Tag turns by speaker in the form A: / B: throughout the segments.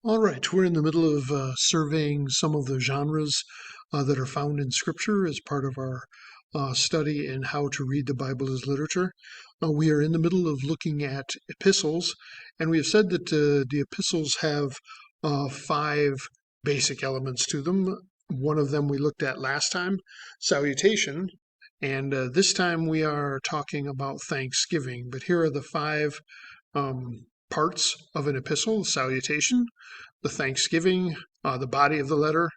A: All right, we're in the middle of surveying some of the genres that are found in Scripture as part of our study in how to read the Bible as literature. We are in the middle of looking at epistles, and we have said that the epistles have five basic elements to them. One of them we looked at last time, salutation, and this time we are talking about thanksgiving. But here are the five parts of an epistle: salutation, the thanksgiving, the body of the letter,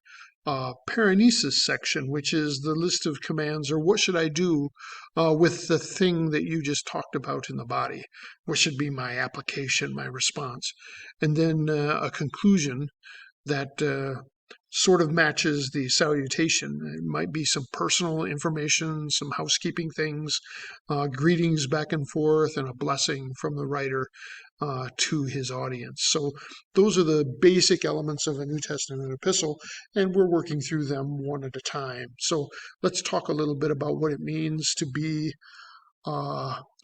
A: paranesis section, which is the list of commands, or what should I do with the thing that you just talked about in the body? What should be my application, my response? And then a conclusion that sort of matches the salutation. It might be some personal information, some housekeeping things, greetings back and forth, and a blessing from the writer to his audience. So those are the basic elements of a New Testament epistle, and we're working through them one at a time. So let's talk a little bit about what it means to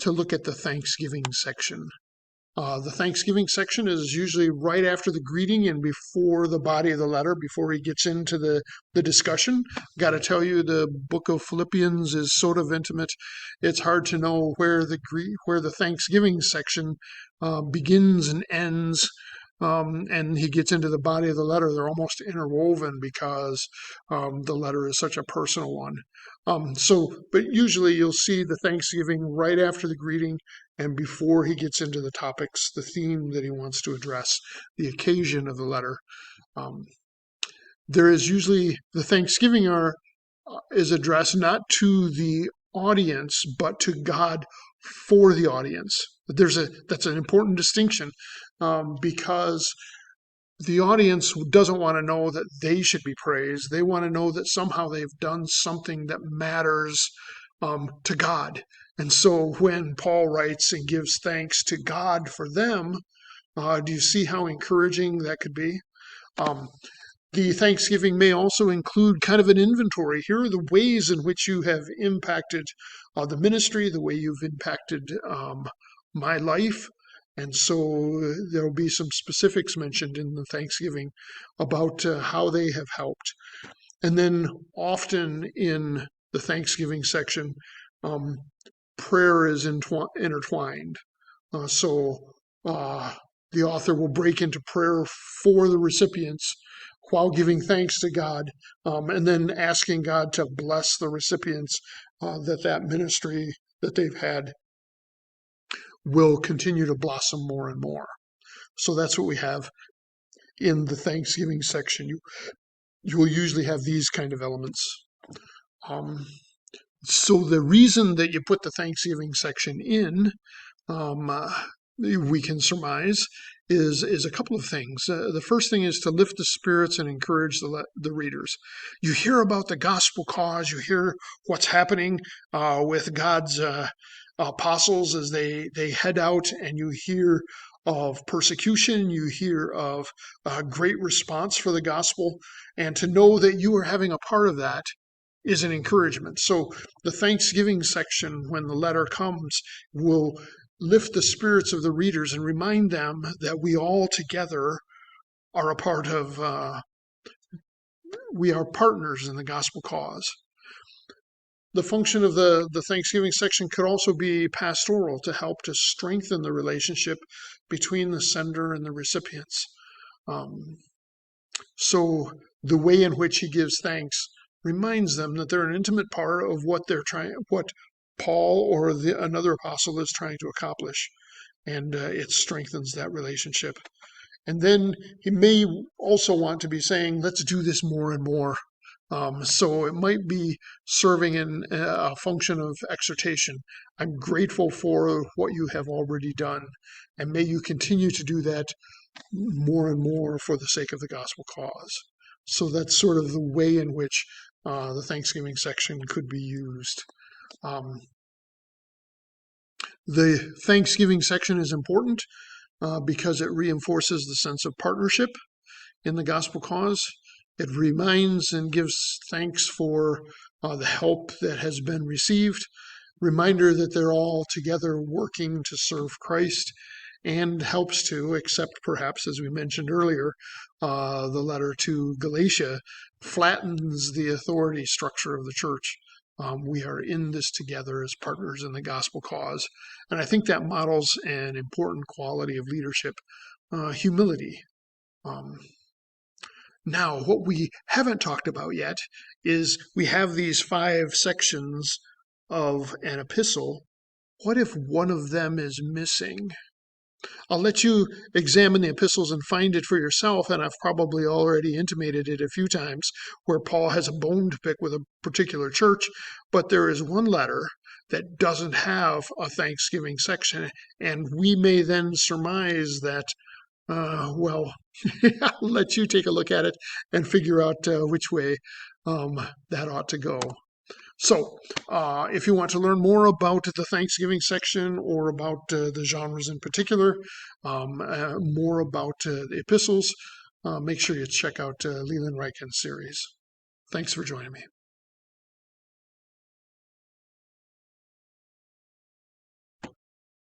A: look at the Thanksgiving section. The Thanksgiving section is usually right after the greeting and before the body of the letter, before he gets into the discussion. Got to tell you, the book of Philippians is sort of intimate. It's hard to know where the Thanksgiving section begins and ends. And he gets into the body of the letter. They're almost interwoven because the letter is such a personal one. But usually you'll see the Thanksgiving right after the greeting and before he gets into the topics, the theme that he wants to address, the occasion of the letter. There is usually the Thanksgiving is addressed not to the audience, but to God for the audience. That's an important distinction because the audience doesn't want to know that they should be praised. They want to know that somehow they've done something that matters to God. And so when Paul writes and gives thanks to God for them, do you see how encouraging that could be? The Thanksgiving may also include kind of an inventory. Here are the ways in which you have impacted the ministry, the way you've impacted my life. And so there will be some specifics mentioned in the Thanksgiving about how they have helped. And then often in the Thanksgiving section, prayer is intertwined. The author will break into prayer for the recipients while giving thanks to God, and then asking God to bless the recipients, that ministry that they've had will continue to blossom more and more. So that's what we have in the Thanksgiving section. You will usually have these kind of elements. So the reason that you put the Thanksgiving section in, we can surmise, is a couple of things. The first thing is to lift the spirits and encourage the readers. You hear about the gospel cause. You hear what's happening with God's apostles as they head out, and you hear of persecution. You hear of a great response for the gospel. And to know that you are having a part of that is an encouragement. So the Thanksgiving section, when the letter comes, will lift the spirits of the readers and remind them that we all together are we are partners in the gospel cause. The function of the Thanksgiving section could also be pastoral, to help to strengthen the relationship between the sender and the recipients. So the way in which he gives thanks reminds them that they're an intimate part of what Paul or another apostle is trying to accomplish, and it strengthens that relationship. And then he may also want to be saying, let's do this more and more. So it might be serving in a function of exhortation. I'm grateful for what you have already done, and may you continue to do that more and more for the sake of the gospel cause. So that's sort of the way in which the Thanksgiving section could be used. The Thanksgiving section is important because it reinforces the sense of partnership in the gospel cause. It reminds and gives thanks for the help that has been received, reminder that they're all together working to serve Christ, and helps to, except perhaps, as we mentioned earlier, the letter to Galatia flattens the authority structure of the church. We are in this together as partners in the gospel cause. And I think that models an important quality of leadership, humility. Um, Now, what we haven't talked about yet is we have these 5 sections of an epistle. What if one of them is missing? I'll let you examine the epistles and find it for yourself, and I've probably already intimated it a few times where Paul has a bone to pick with a particular church, but there is one letter that doesn't have a Thanksgiving section, and we may then surmise that well, I'll let you take a look at it and figure out which way that ought to go. So, if you want to learn more about the Thanksgiving section or about the genres in particular, more about the epistles, make sure you check out Leland Ryken's series. Thanks for joining me.